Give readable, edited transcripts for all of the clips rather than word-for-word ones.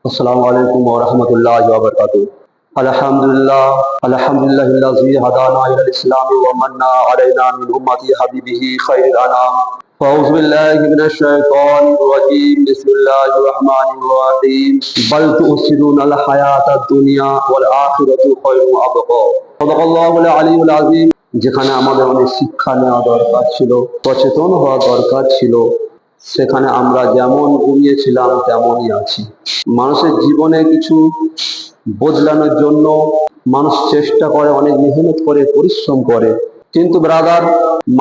अस्सलामु अलैकुम व रहमतुल्लाहि व बरकातुहू। अल्हम्दुलिल्लाहिल्लज़ी हदाना इलल इस्लाम व मन्ना अलैना मिन उम्मति हबीबिही खैरिल अनाम। अऊज़ु बिल्लाहि मिनश शैतानिर रजीम। बिस्मिल्लाहिर रहमानिर रहीम। बल तु'सिरूनल हयातद दुनिया वल आखिरातु खैरुम व अबका। सदाकाल्लाहुल अलियुल अज़ीम। যেখানে আমাদের অনেক শিক্ষা নেওয়া দরকার ছিল, সচেতন হওয়া দরকার ছিল, সেখানে আমরা যেমন ঘুমিয়েছিলাম তেমনই আছি। মানুষের জীবনে কিছু বদলানোর জন্য মানুষ চেষ্টা করে, অনেক মেহনত করে, পরিশ্রম করে, কিন্তু ব্রাদার,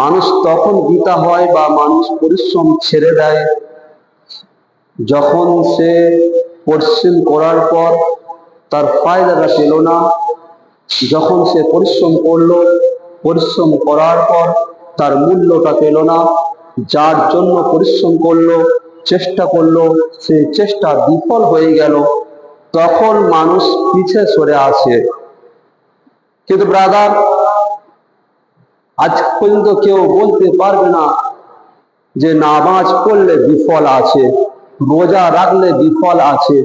মানুষ তখন বিতা হয় বা মানুষ পরিশ্রম ছেড়ে দেয় যখন সে পরিশ্রম করার পর তার ফায়দাটা পেল না। যখন সে পরিশ্রম করলো, পরিশ্রম করার পর তার মূল্যটা পেল না, যার জন্য পরিশ্রম করলো, চেষ্টা করলো, সেই চেষ্টা বিফল হয়ে গেল, তখন মানুষ পিছে সরে আসে। কিন্তু ব্রাদার, আজ পর্যন্ত কেউ বলতে পারবে না যে নামাজ পড়লে বিফল আছে, রোজা রাখলে বিফল আছে,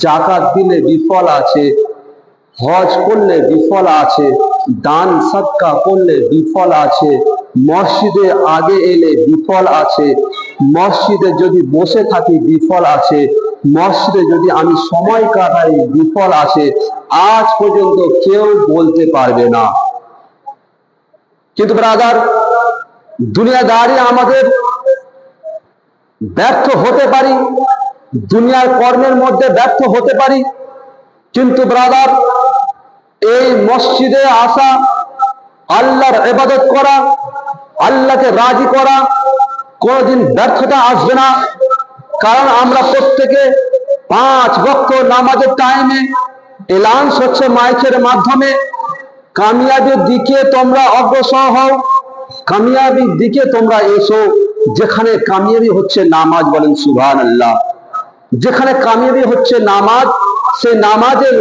যাকাত দিলে বিফল আছে, হজ করলে বিফল আছে, দান সদকা করলে বিফল আছে, মসজিদে আগে এলে বিফল আছে, মসজিদে যদি বসে থাকি বিফল আছে, মসজিদে যদি আমি সময় কাটাই বিফল আছে। আজ পর্যন্ত কেউ বলতে পারবে না। কিন্তু ব্রাদার, দুনিয়াদারি আমাদের ব্যর্থ হতে পারি, দুনিয়ার কর্মের মধ্যে ব্যর্থ হতে পারি, কিন্তু ব্রাদার, এই মসজিদে আসা, আল্লাহর ইবাদত করা, আল্লাহকে রাজি করা, কোনোদিন ব্যর্থতা আসবে না। কারণ আমরা প্রত্যেকে 5 ওয়াক্ত নামাজের টাইমে এলাউন্স হচ্ছে মাইকের মাধ্যমে, কামিয়াবির দিকে তোমরা অগ্রসর হও, কামিয়াবির দিকে তোমরা এসো। যেখানে কামিয়াবি হচ্ছে নামাজ, বলেন সুবহানাল্লাহ। যেখানে কামিয়াবি হচ্ছে নামাজ, সেই নামাজের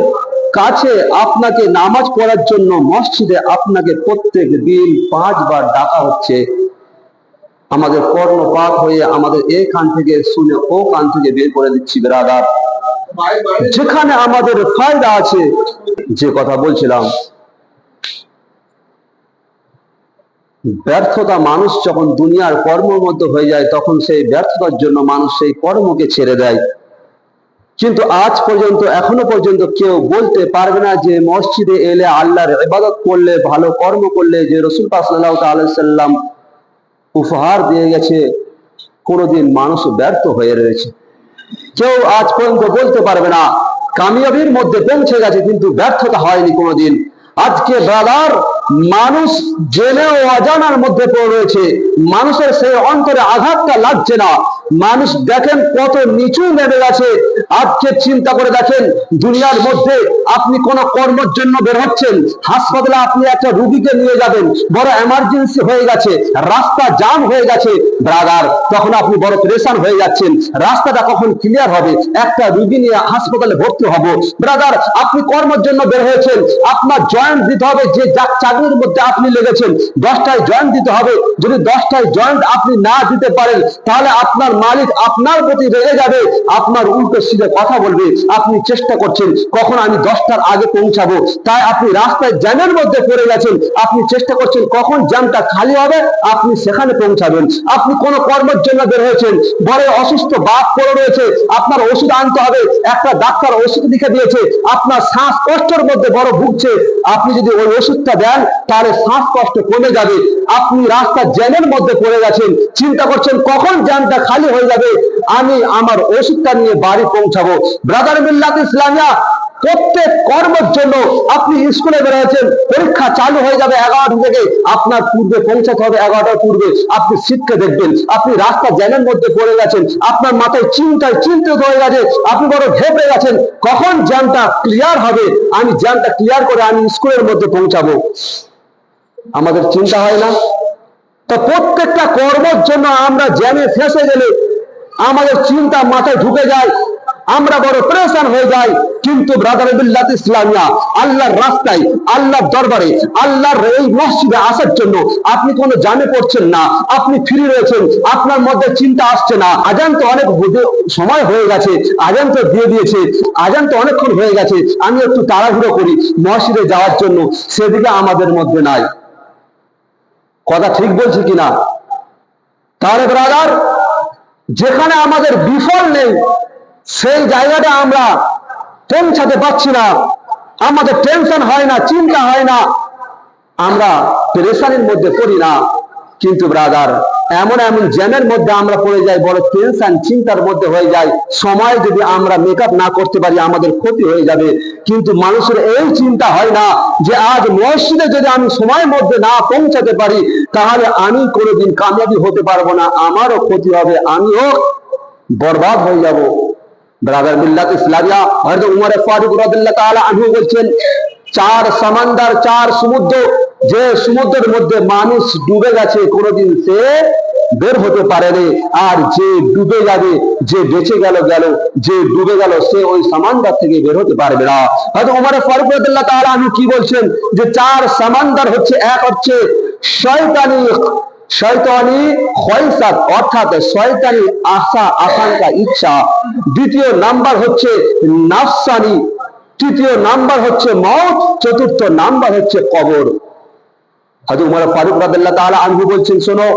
কাছে আপনাকে নামাজ পড়ার জন্য মসজিদে আপনাকে প্রত্যেক দিন 5 বার ডাকা হচ্ছে। আমাদের কর্ণপাত হয়ে আমাদের এই কান থেকে শুনে ও কান থেকে বের করে দিচ্ছি ব্রাদার। যেখানে আমাদের ফায়দা আছে, যে কথা বলছিলাম, ব্যর্থতা মানুষ যখন দুনিয়ার কর্মের মধ্যে হয়ে যায়, তখন সেই ব্যর্থতার জন্য মানুষ সেই কর্মকে ছেড়ে দেয়। কিন্তু আজ পর্যন্ত, এখনো পর্যন্ত কেউ বলতে পারবে না যে মসজিদে এলে আল্লাহর ইবাদত করলে, ভালো কর্ম করলে, যে রাসূল পাক সাল্লাল্লাহু আলাইহি সাল্লাম উপহার দিয়ে গেছে, কোনোদিন মানুষ ব্যর্থ হয়ে রয়েছে। কেউ আজ পর্যন্ত বলতে পারবে না কামিয়াবির মধ্যে পৌঁছে গেছে কিন্তু ব্যর্থতা হয়নি কোনোদিন। আজকে ব্রাদার, মানুষ জেনেও অজানার মধ্যে পড়ে রয়েছে, মানুষের সেই অন্তরে আঘাতটা লাগছে না। মানুষ দেখেন কত নিচু নেমে গেছে। আজকে চিন্তা করে দেখেন, দুনিয়ার মধ্যে আপনি কোন কর্মের জন্য বের হচ্ছেন, হাসপাতালে আপনি একটা রুগীকে নিয়ে যাবেন, বড় এমার্জেন্সি হয়ে গেছে, রাস্তা জাম হয়ে গেছে ব্রাদার, তখন আপনি বড় পরেশান হয়ে যাচ্ছেন। রাস্তাটা কখন ক্লিয়ার হবে, একটা রুগী নিয়ে হাসপাতালে ভর্তি হব। ব্রাদার, আপনি কর্মের জন্য বের হয়েছেন, আপনার জয়েন্ট দিতে হবে, যে চাকরির মধ্যে আপনি লেগেছেন 10টায় জয়েন্ট দিতে হবে। যদি 10টায় জয়েন্ট আপনি না দিতে পারেন, তাহলে আপনার মালিক আপনার প্রতি রেগে যাবে, আপনার উল্টো সিধে কথা বলবে। আপনি চেষ্টা করছেন কখন আমি 10টার আগে পৌঁছাবো, তাই আপনি রাস্তায় জ্যামের মধ্যে পড়ে গেছেন। আপনি চেষ্টা করছেন কখন জ্যামটা খালি হবে, আপনি সেখানে পৌঁছাবেন। আপনি কোন কর্মের জন্য বের হয়েছেন, বড় অসুস্থ বাপ পড়ে রয়েছে, আপনার ওষুধ আনতে হবে, একটা ডাক্তার ওষুধ লিখে দিয়েছে, আপনার শ্বাসকষ্টের মধ্যে বড় ভুগছে, আপনি যদি ওই ওষুধটা দেন তাহলে শ্বাসকষ্ট কমে যাবে। আপনি রাস্তা জ্যামের মধ্যে পড়ে গেছেন, চিন্তা করছেন কখন জ্যামটা খালি হয়ে যাবে, আমি আমার ওষুধটা নিয়ে বাড়ি পৌঁছাবো। ব্রাদার মিল্লাত ইসলামিয়া, প্রত্যেক কর্মের জন্য আপনি স্কুলে বেরোয়েছেন, পরীক্ষা চালু হয়ে যাবে 11টা থেকে, আপনার পূর্বে পৌঁছাতে হবে 11টার পূর্বে। আপনি শীতকে দেখবেন, আপনি রাস্তা জ্যামের মধ্যে পড়ে গেছেন, আপনার মাথায় চিন্তায় চিন্তিত হয়ে গেছে, আপনি বড় ঘেপে গেছেন, কখন জ্যামটা ক্লিয়ার হবে, আমি জ্যামটা ক্লিয়ার করে আমি স্কুলের মধ্যে পৌঁছাবো। আমাদের চিন্তা হয় না? তো প্রত্যেকটা কর্মের জন্য আমরা জ্যামে ফেঁসে গেলে আমাদের চিন্তা মাথায় ঢুকে যায়, আমরা বড় পরেশান হয়ে যাই। কিন্তু ব্রাদার বিল্লাত ইসলামিয়া আল্লাহর রাস্তায়, আল্লাহর দরবারে, আল্লাহর এই মসজিদে আসার জন্য আপনি কোনো জামে পড়ছেন না, আপনি ফ্রি রয়েছেন, আপনার মধ্যে চিন্তা আসছে না, আজান তো অনেক সময় হয়ে গেছে, আজান তো দিয়ে দিয়েছে, আজান তো অনেকক্ষণ হয়ে গেছে, আমি একটু তাড়াহুড়ো করি মসজিদে যাওয়ার জন্য, সেদিকে আমাদের মধ্যে নাই। কথা ঠিক বলছি কিনা? তাহলে ব্রাদার, যেখানে আমাদের বিফল নেই সেই জায়গাটা আমরা পৌঁছাতে পারছি না, আমাদের টেনশন হয় না, চিন্তা হয় না, আমরা পেরেশানির মধ্যে পড়ি না। কিন্তু ব্রাদার, এমন এমন জ্যামের মধ্যে আমরা পড়ে যাই, বড় টেনশন চিন্তার মধ্যে হয়ে যায়, সময় যদি আমরা মেকআপ না করতে পারি আমাদের ক্ষতি হয়ে যাবে। কিন্তু মানুষের এই চিন্তা হয় না যে আজ মসজিদে যদি আমি সময়ের মধ্যে না পৌঁছাতে পারি তাহলে আমি কোনোদিন কামিয়াবি হতে পারবো না, আমারও ক্ষতি হবে, আমিও বরবাদ হয়ে যাব। ব্রাদার বিল্লাত ইসলামিয়া হযরত উমর ফারুক রাদিয়াল্লাহু তাআলা আনহু বলছেন, চার সমুদ্র, চার সমুদ্র, যে সমুদ্রের মধ্যে মানুষ ডুবে গেছে কোনোদিন সে বের হতে পারেনি, আর যে ডুবে যাবে, যে বেঁচে গেল গেল, যে ডুবে গেল সে ওই সমুদ্র থেকে বের হতে পারবে না। হযরত উমর ফারুক রাদিয়াল্লাহু তাআলা আনহু কি বলছেন যে চার সমুদ্র হচ্ছে, এক হচ্ছে শয়তানি খয়সাত, অর্থাৎ শয়তানি আশা আকাঙ্ক্ষা ইচ্ছা, দ্বিতীয় নাম্বার হচ্ছে নাফসানি, তৃতীয় নাম্বার হচ্ছে মওত, চতুর্থ নাম্বার হচ্ছে কবর। হযরত উমর ফারুক রাদিয়াল্লাহু তাআলা আনহু বলছেন, শোনো,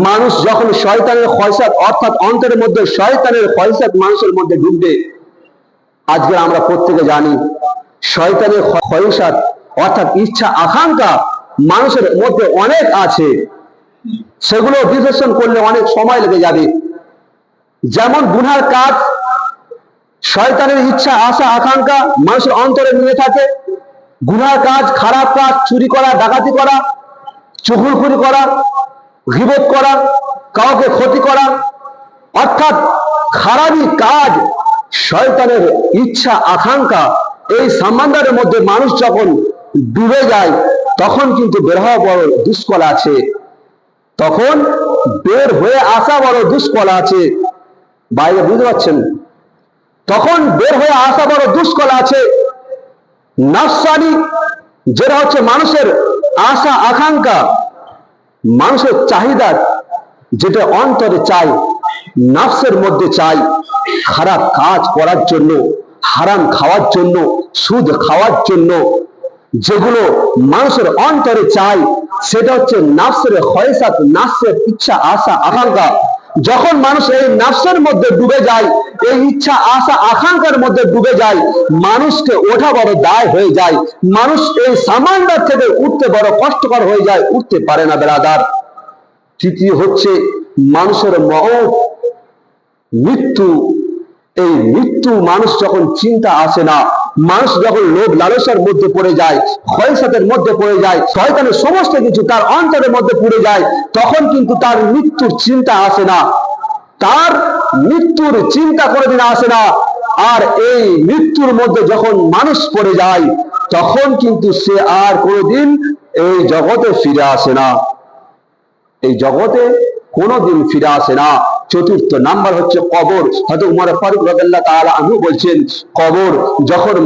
মানুষ যখন শয়তানের খয়সাত অর্থাৎ অন্তরের মধ্যে শয়তানের খয়সাত মানুষের মধ্যে ঢুকবে, আজকে আমরা প্রত্যেকে জানি শয়তানের খয়সাত অর্থাৎ ইচ্ছা আকাঙ্ক্ষা মানুষের মধ্যে অনেক আছে, সেগুলো বিশ্লেষণ করলে অনেক সময় লেগে যাবে। যেমন গুনার কাজ, শয়তানের ইচ্ছা আশা আকাঙ্ক্ষা মানুষের অন্তরে নিয়ে থাকে, গুনার কাজ, খারাপ কাজ, চুরি করা, ডাকাতি করা, চুগলখড়ি করা, গীবত করা, কাউকে ক্ষতি করা, অর্থাৎ খারাপই কাজ, শয়তানের ইচ্ছা আকাঙ্ক্ষা, এই সমুদ্রের মধ্যে মানুষ যখন ডুবে যায় তখন কিন্তু বের হওয়া বড় দুষ্কর আছে, তখন বের হয়ে আসা বড় দুষ্কর আছে। বাইরে বুঝতে পারছেন? তখন বের হয়ে আসা বড় দুষ্কর আছে। নাফসানি, যেটা হচ্ছে মানুষের আশা আকাঙ্ক্ষা, মানুষের চাহিদা, যেটা অন্তরে চাই, নাফসের মধ্যে চাই, খারাপ কাজ করার জন্য, হারাম খাওয়ার জন্য, সুদ খাওয়ার জন্য, যেগুলো মানুষের অন্তরে চাই, সেটা হচ্ছে নাফসের খয়সাত, নাফসের ইচ্ছা আশা আকাঙ্ক্ষা। যখন মানুষ এই নাফসের মধ্যে ডুবে যায়, এই ইচ্ছা আশা আকাঙ্ক্ষার মধ্যে ডুবে যায়, মানুষকে ওঠা বড় দায় হয়ে যায়, মানুষ এই সামান্য থেকে উঠতে বড় কষ্টকর হয়ে যায়, উঠতে পারে না ব্রাদার। তৃতীয় হচ্ছে মানুষের মওত, মৃত্যু। এই মৃত্যু মানুষ যখন চিন্তা আসে না, মানুষ যখন লোভ লালসার মধ্যে পড়ে যায়, খয়সাতের মধ্যে পড়ে যায়, শয়তানের সমস্ত কিছু তার অন্তরের মধ্যে পড়ে যায়, তখন কিন্তু তার মৃত্যুর চিন্তা আসে না, তার মৃত্যুর চিন্তা কোনোদিন আসে না। আর এই মৃত্যুর মধ্যে যখন মানুষ পড়ে যায় তখন কিন্তু সে আর কোনোদিন এই জগতে ফিরে আসে না, এই জগতে কোনোদিন ফিরে আসে না। চতুর্থ নাম্বার হচ্ছে কবর। হযরত উমর ফারুক রাদিয়াল্লাহু তাআলা আনহু বলছেন, কবর, যখন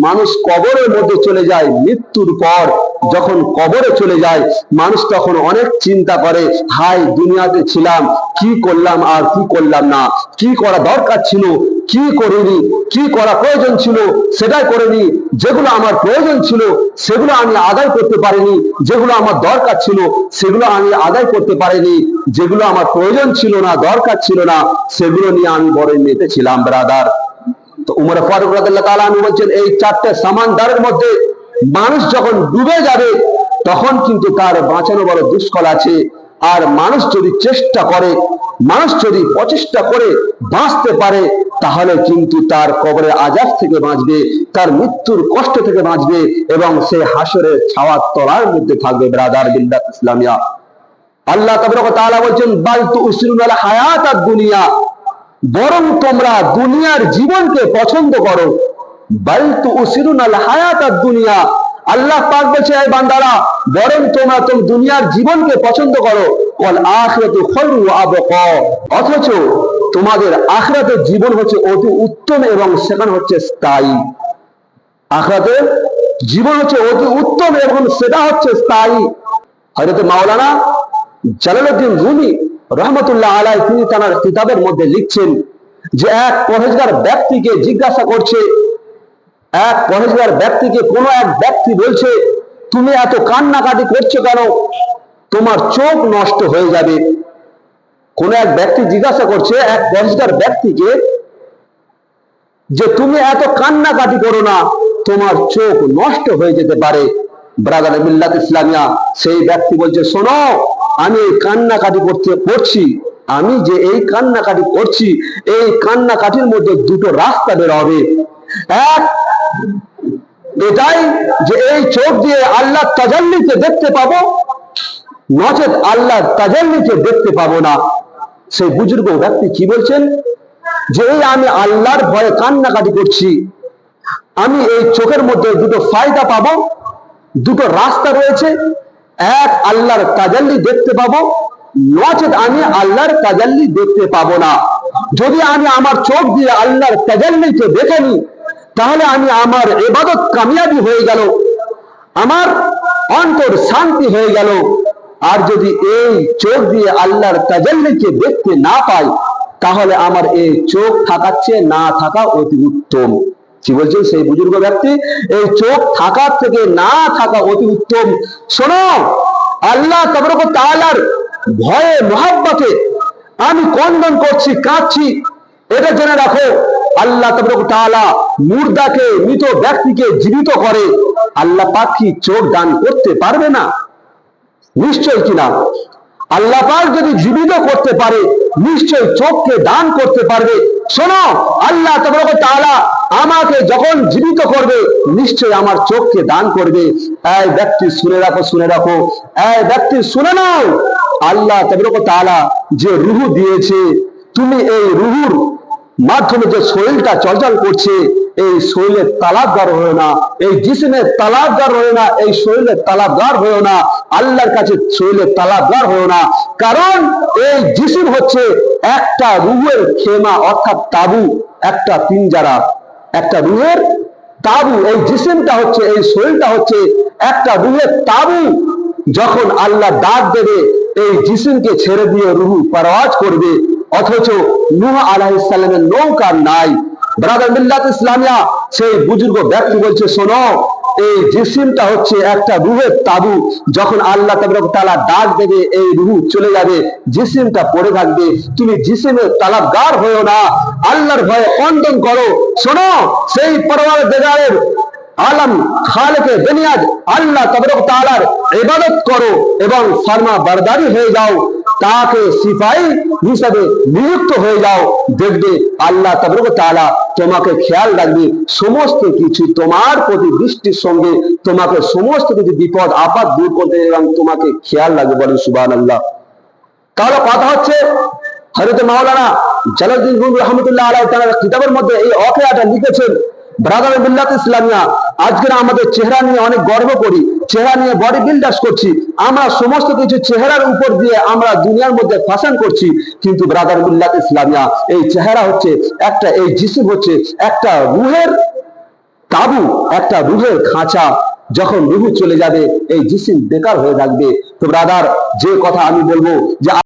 মানুষ কবরের মধ্যে চলে যায়, মৃত্যুর পর যখন কবরে চলে যায় মানুষ তখন অনেক চিন্তা করে, হায় দুনিয়াতে ছিলাম, কি করলাম আর কি করলাম না, কি করা দরকার ছিল কি করিনি, কি করা প্রয়োজন ছিল সেটাই করিনি, যেগুলো আমার প্রয়োজন ছিল সেগুলো আমি আদায় করতে পারিনি, যেগুলো আমার দরকার ছিল সেগুলো আমি আদায় করতে পারিনি, যেগুলো আমার প্রয়োজন ছিল না, দরকার ছিল না, সেগুলো নিয়ে আমি বড় মেতেছিলাম ব্রাদার। তো উমর ফারুক রাদিয়াল্লাহু তাআলা আনহু বলছেন, এই চারটে সামানদারের মধ্যে মানুষ যখন ডুবে যাবে তখন কিন্তু তার বাঁচানো বড় দুষ্কর আছে। আর মানুষ যদি চেষ্টা করে, মানুষ যদি প্রচেষ্টা করে বাঁচতে পারে তাহলে কিন্তু তার কবরের আযাব থেকে বাঁচবে, তার মৃত্যুর কষ্ট থেকে বাঁচবে এবং সে হাসরের ছাওয়ার তলার মধ্যে থাকবে। ব্রাদার বিল্লাহ ইসলামিয়া, আল্লাহ তাবারক ওয়া তাআলা বলেন, বাল তুসিরুনাল হায়াতাদ দুনিয়া, বরং তোমরা দুনিয়ার জীবনকে পছন্দ করো। বাল তুসিরুনাল হায়াতাদ দুনিয়া, আল্লাহ পাক বলছে, এই বান্দারা বরং তোমরা দুনিয়ার জীবনকে পছন্দ করো, ওয়াল আখিরাতু খায়রু ওয়া আবকা, অথচ তোমাদের আখিরাতের জীবন হচ্ছে অতি উত্তম এবং সেখানে হচ্ছে স্থায়ী। আখিরাতের জীবন হচ্ছে অতি উত্তম এবং সেটা হচ্ছে স্থায়ী। হযরত মাওলানা জালালউদ্দিন রুমি রহমতুল্লাহ আলাইহি তিনি তার কিতাবের মধ্যে লিখছেন যে এক পরহেজগার ব্যক্তিকে জিজ্ঞাসা করছে, এক পরহেজগার ব্যক্তিকে কোনো এক ব্যক্তি বলছে, তুমি এত কান্নাকাটি করছো কেন? তোমার চোখ নষ্ট হয়ে যাবে। কোন এক ব্যক্তি জিজ্ঞাসা করছে এক পরহেজগার ব্যক্তিকে যে তুমি এত কান্নাকাটি করো না, তোমার চোখ নষ্ট হয়ে যেতে পারে। ব্রাদার মিল্লাত ইসলামিয়া সেই ব্যক্তি বলছে, শোনো, আমি এই কান্নাকাটি করছি, আমি যে এই কান্নাকাটি করছি, এই কান্নাকাটির মধ্যে দুটো রাস্তা বের হবে। এক এটাই যে এই চোখ দিয়ে আল্লাহ তাজাল্লিকে দেখতে পাবো, নচেত আল্লাহ তাজাল্লিকে দেখতে পাবো না। সেই বুজুর্গ ব্যক্তি কি বলছেন যে এই আমি আল্লাহর ভয়ে কান্নাকাটি করছি, আমি এই চোখের মধ্যে দুটো ফায়দা পাবো, দুটো রাস্তা রয়েছে। এক আল্লাহর তাজাল্লি দেখতে পাবো, নচেত আমি আল্লাহর তাজাল্লি দেখতে পাবো না। যদি আমি আমার চোখ দিয়ে আল্লাহর তাজাল্লিকে দেখে নিই, তাহলে আমি আমার ইবাদত কামিয়াবি হয়ে গেল, আমার অন্তর শান্তি হয়ে গেল। আর যদি এই চোখ দিয়ে আল্লাহর তাজাল্লিকে দেখতে না পাই, তাহলে আমার এই চোখ থাকার চেয়ে না থাকা অতি উত্তম। কি বলছেন সেই বুজুর্গ ব্যক্তি? এই চোখ থাকার থেকে না থাকা অতি উত্তম। শোনো, আল্লাহ তাবারক ওয়া তাআলার ভয়ে মহব্বতে আমি ক্রন্দন করছি, কাঁদছি, এটা জেনে রাখো, আল্লাহ তাবারক ওয়া তাআলা মুর্দাকে, মৃত ব্যক্তিকে জীবিত করে। আল্লাহ পাক কি চোখ দান করতে পারবে না? নিশ্চয় কিনা। আল্লাহ পাক যদি জীবিত করতে পারে, নিশ্চয় চোখকে দান করতে পারবে। শোনো, আল্লাহ তাবারক ওয়া তাআলা আমাকে যখন জীবিত করবে, নিশ্চয় আমার চোখকে দান করবে। এই ব্যক্তি শুনে রাখো, শুনে রাখো, এই ব্যক্তি শুনে নাও, আল্লাহ তাবারক ওয়া তাআলা যে রূহ দিয়েছে, তুমি এই রূহুর মাধ্যমে যে শরীরটা চলাচল করছে, এই শরীরের তালাবদার হয়েও না, এই জিসমের তালাবদার হয়েও না, এই শরীরের তালাবদার হয়েও না, আল্লাহর কাছে শরীরের তালাবদার হয়েও না। কারণ এই জিসম হচ্ছে একটা রূহের খেমা, অর্থাৎ তাবু, একটা পিঞ্জারা, একটা রূহের তাবু। এই জিসমটা হচ্ছে, এই শরীরটা হচ্ছে একটা রূহের তাবু। যখন আল্লাহ ডাক দেবে, এই জিসমকে ছেড়ে দিয়ে রূহ পারওয়াজ করবে, অথচ নূহ আলাইহিস সালামের নৌকা নাই। ব্রাদার মিল্লাত ইসলামিয়া সেই বুজুর্গ ব্যক্তি বলছে, শোনো, এই জিসিমটা হচ্ছে একটা রূহের তাবু। যখন আল্লাহ তাবারক ওয়া তাআলা ডাক দেবে, এই রূহ চলে যাবে, জিসিমটা পড়ে থাকবে। তুমি জিসিমের তালাবগার হয়েও না, আল্লাহর ভয়ে ক্রন্দন করো। শোনো, সেই পরওয়ারদিগারের আলম খালেকে দুনিয়াত আল্লাহ তাবারক ওয়া তাআলার ইবাদত করো এবং ফরমা বরদারি হয়ে যাও, তাকে সিপাহী হিসাবে নিযুক্ত হয়ে যাও। দেখবে আল্লাহ তাবারক ওয়া তাআলা তোমাকে খেয়াল রাখবে, সমস্ত কিছু তোমার প্রতি দৃষ্টির সঙ্গে তোমাকে সমস্ত কিছু বিপদ আপদ দূর করতে এবং তোমাকে খেয়াল রাখবে। বলেন সুবহানাল্লাহ। তাহলে কথা হচ্ছে, হযরত মাওলানা জালালউদ্দিন রুমি রহমতুল্লাহ আলাইহি তাআলা কিতাবের মধ্যে এই ওয়াকিয়াটা লিখেছেন। ব্রাদার মিল্লাত ইসলামিয়া, আজকে আমাদের চেহারা নিয়ে অনেক গর্ব করি, চেহারা নিয়ে বডি বিল্ডার্স করছি, আমরা সমস্ত কিছু চেহারার উপর দিয়ে আমরা দুনিয়ার মধ্যে ফ্যাশন করছি। কিন্তু ব্রাদার মিল্লাত ইসলামিয়া, এই চেহারা হচ্ছে একটা, এই জিসিম হচ্ছে একটা রূহের তাবু, একটা রূহের খাঁচা। যখন রূহ চলে যাবে, এই জিসিম বেকার হয়ে থাকবে। তো ব্রাদার, যে কথা আমি বলবো যে